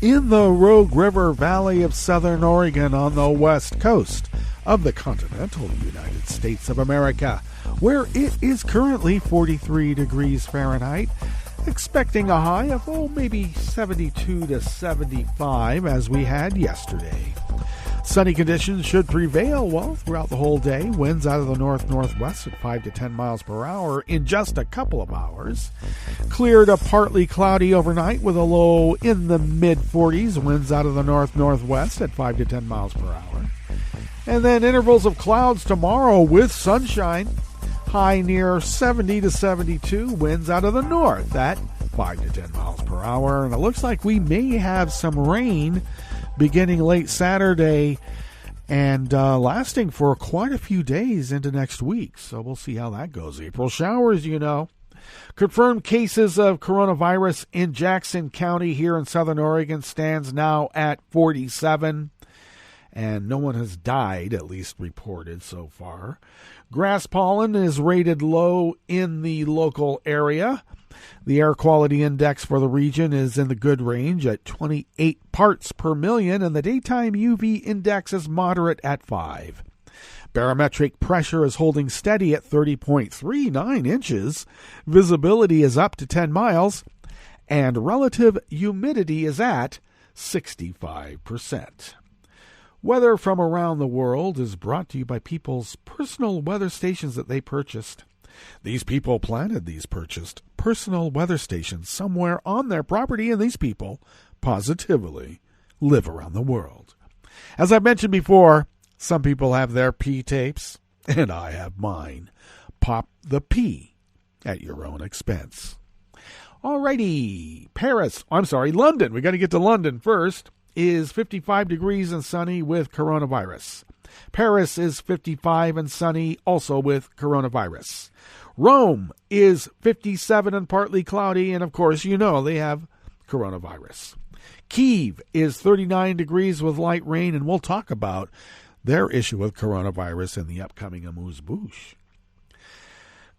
D: in the Rogue River Valley of Southern Oregon on the west coast of the continental United States of America, where it is currently 43 degrees Fahrenheit, expecting a high of maybe 72 to 75 as we had yesterday. Sunny conditions should prevail, throughout the whole day. Winds out of the north-northwest at 5 to 10 miles per hour in just a couple of hours. Clear to partly cloudy overnight with a low in the mid-40s. Winds out of the north-northwest at 5 to 10 miles per hour. And then intervals of clouds tomorrow with sunshine. High near 70 to 72. Winds out of the north at 5 to 10 miles per hour. And it looks like we may have some rain beginning late Saturday and lasting for quite a few days into next week. So we'll see how that goes. April showers, Confirmed cases of coronavirus in Jackson County here in Southern Oregon stands now at 47. And no one has died, at least reported so far. Grass pollen is rated low in the local area. The air quality index for the region is in the good range at 28 parts per million, and the daytime UV index is moderate at 5. Barometric pressure is holding steady at 30.39 inches. Visibility is up to 10 miles, and relative humidity is at 65%. Weather from around the world is brought to you by people's personal weather stations that they purchased. These people planted these purchased personal weather stations somewhere on their property, and these people positively live around the world. As I mentioned before, some people have their P tapes, and I have mine. Pop the P at your own expense. Alrighty, London. We got to get to London first. Is 55 degrees and sunny with coronavirus. Paris is 55 and sunny, also with coronavirus. Rome is 57 and partly cloudy, and of course, they have coronavirus. Kyiv is 39 degrees with light rain, and we'll talk about their issue with coronavirus in the upcoming amuse-bouche.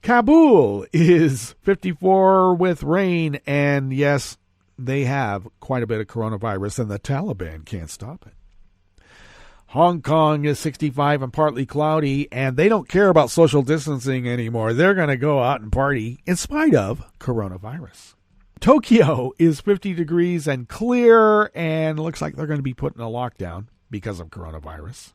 D: Kabul is 54 with rain, and yes, they have quite a bit of coronavirus, and the Taliban can't stop it. Hong Kong is 65 and partly cloudy, and they don't care about social distancing anymore. They're going to go out and party in spite of coronavirus. Tokyo is 50 degrees and clear, and looks like they're going to be put in a lockdown because of coronavirus.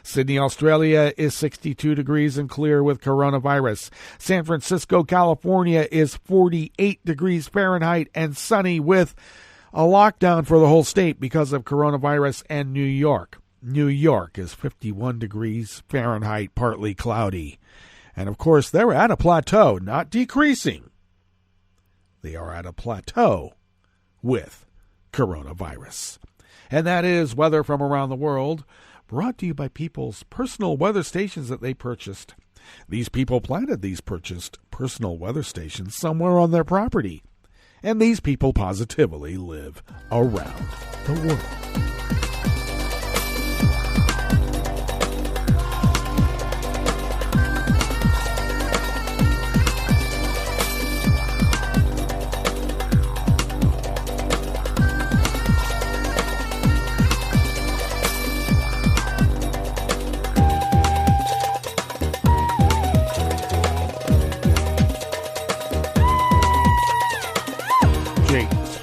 D: Sydney, Australia is 62 degrees and clear with coronavirus. San Francisco, California is 48 degrees Fahrenheit and sunny with a lockdown for the whole state because of coronavirus. And New York is 51 degrees Fahrenheit, partly cloudy. And of course, they're at a plateau, not decreasing. They are at a plateau with coronavirus. And that is weather from around the world, brought to you by people's personal weather stations that they purchased. These people planted these purchased personal weather stations somewhere on their property. And these people positively live around the world.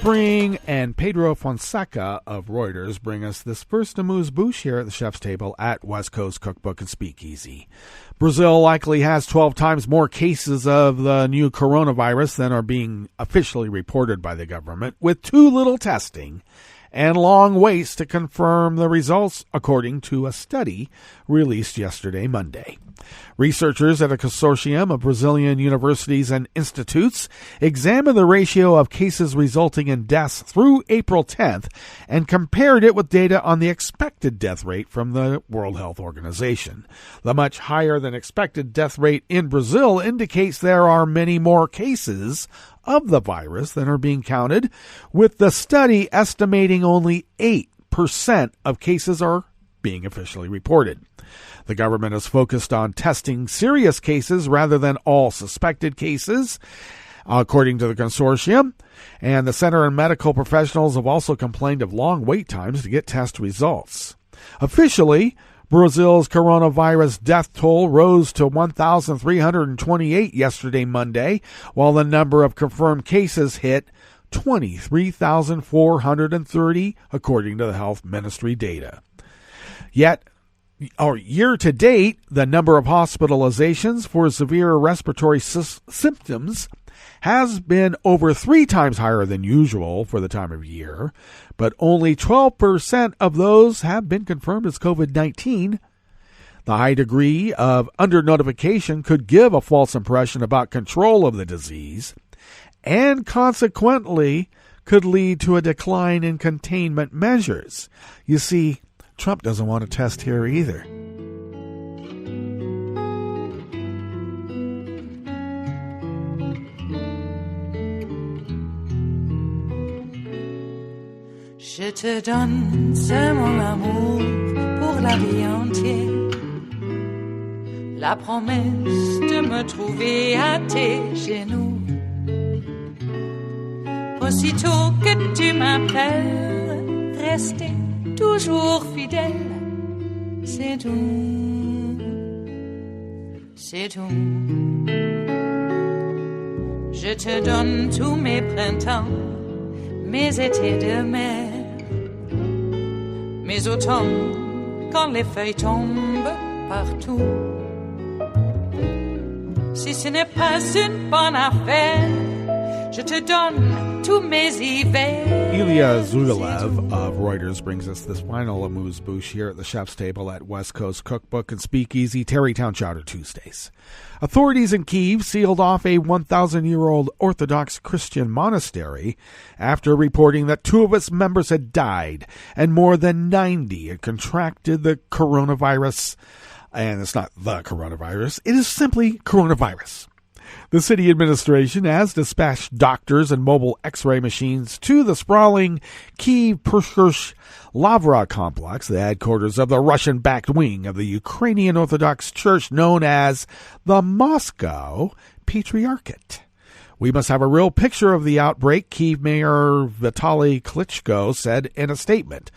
D: Spring and Pedro Fonseca of Reuters bring us this first amuse-bouche here at the chef's table at West Coast Cookbook and Speakeasy. Brazil likely has 12 times more cases of the new coronavirus than are being officially reported by the government, with too little testing and long waits to confirm the results, according to a study released yesterday, Monday. Researchers at a consortium of Brazilian universities and institutes examined the ratio of cases resulting in deaths through April 10th and compared it with data on the expected death rate from the World Health Organization. The much higher than expected death rate in Brazil indicates there are many more cases of the virus than are being counted, with the study estimating only 8% of cases are being officially reported. The government is focused on testing serious cases rather than all suspected cases, according to the consortium. And the center and medical professionals have also complained of long wait times to get test results. Officially, Brazil's coronavirus death toll rose to 1,328 yesterday, Monday, while the number of confirmed cases hit 23,430, according to the health ministry data. Yet, year to date, the number of hospitalizations for severe respiratory symptoms has been over 3 times higher than usual for the time of year, but only 12% of those have been confirmed as COVID-19. The high degree of under-notification could give a false impression about control of the disease, and consequently could lead to a decline in containment measures. You see, Trump doesn't want to test here either.
A: Je te donne c'est mon amour pour la vie entière. La promesse de me trouver à tes genoux. Aussitôt que tu m'appelles, rester toujours fidèle, c'est tout, c'est tout. Je te donne tous mes printemps, mes étés de mer, mes automnes quand les feuilles tombent partout. Si ce n'est pas une bonne affaire, je te donne tous mes hivers.
D: Ilya Zugalev of Reuters brings us this final amuse-bouche here at the chef's table at West Coast Cookbook and Speakeasy, Tarrytown Chowder Tuesdays. Authorities in Kyiv sealed off a 1,000-year-old Orthodox Christian monastery after reporting that 2 of its members had died and more than 90 had contracted the coronavirus. And it's not the coronavirus, it is simply coronavirus. The city administration has dispatched doctors and mobile x-ray machines to the sprawling Kyiv Pushkush Lavra complex, the headquarters of the Russian-backed wing of the Ukrainian Orthodox Church known as the Moscow Patriarchate. We must have a real picture of the outbreak, Kyiv Mayor Vitaly Klitschko said in a statement.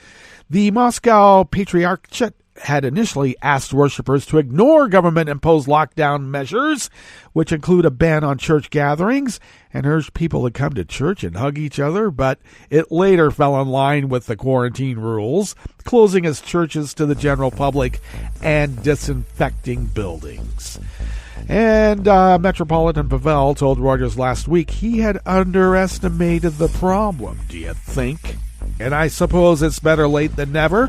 D: The Moscow Patriarchate had initially asked worshippers to ignore government-imposed lockdown measures, which include a ban on church gatherings, and urged people to come to church and hug each other, but it later fell in line with the quarantine rules, closing its churches to the general public and disinfecting buildings. And Metropolitan Pavel told Reuters last week he had underestimated the problem, do you think? And I suppose it's better late than never.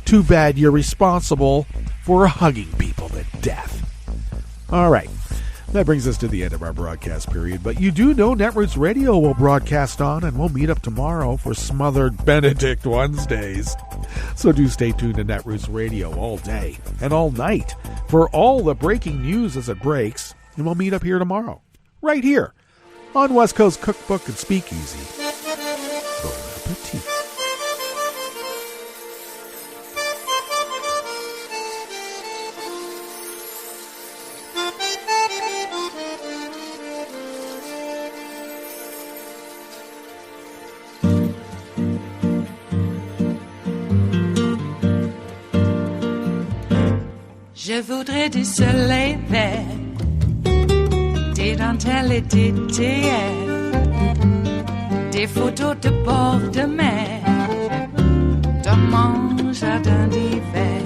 D: Too bad you're responsible for hugging people to death. All right. That brings us to the end of our broadcast period, but you do know Netroots Radio will broadcast on, and we'll meet up tomorrow for Smothered Benedict Wednesdays. So do stay tuned to Netroots Radio all day and all night for all the breaking news as it breaks, and we'll meet up here tomorrow, right here on West Coast Cookbook and Speakeasy. Bon appetit.
A: Je voudrais du soleil vert, des dentelles et des théières, des photos de bord de mer, dans mon jardin d'hiver.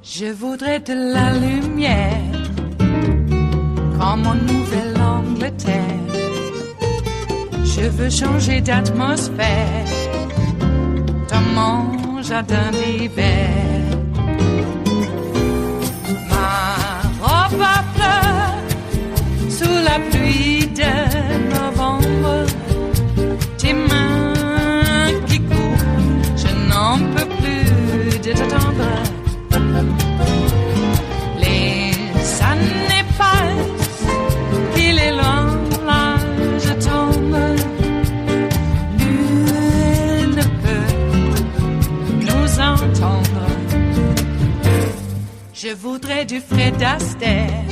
A: Je voudrais de la lumière, comme en Nouvelle-Angleterre. Je veux changer d'atmosphère, dans mon jardin d'hiver. Robe à fleurs sous la pluie de novembre, tes mains qui courent, je n'en peux plus de t'attendre. Les années passent, il est loin, là je tombe. Nul ne peut nous entendre. Je voudrais du Fred Astaire,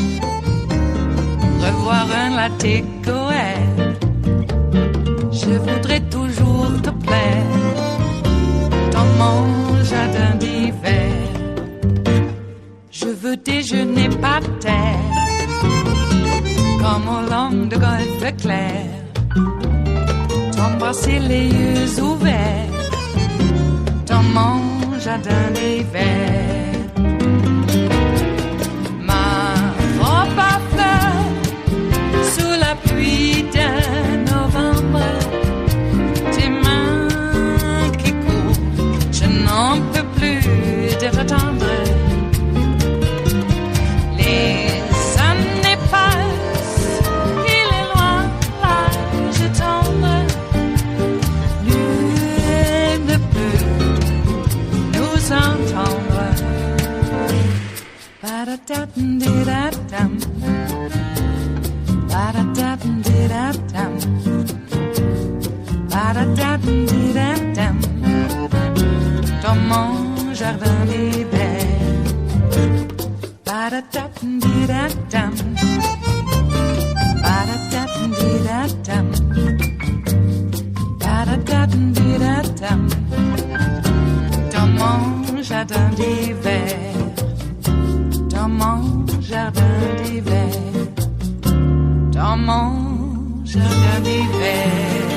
A: revoir un latte Goer. Je voudrais toujours te plaire dans mon jardin d'hiver. Je veux déjeuner par terre, comme au long de golfe clair, t'embrasser les yeux ouverts dans mon jardin d'hiver. Sous la pluie de novembre, tes mains qui courent, je n'en peux plus de t'attendre. Les années passent, il est loin, là je tombe. Nul ne peut nous entendre. Ba-da-da-dum-di-da-dum. Ba-da-da-dum-di-da-dum. Ba-da-da-dum-di-da-dum. Dans mon jardin d'hiver. Ba-da-da-dum-di-da-dum. Ba-da-da-dum-di-da-dum. Ba-da-da-dum-di-da-dum. Dans mon jardin d'hiver. Dans mon jardin d'hiver. Dans mon jardin d'hiver.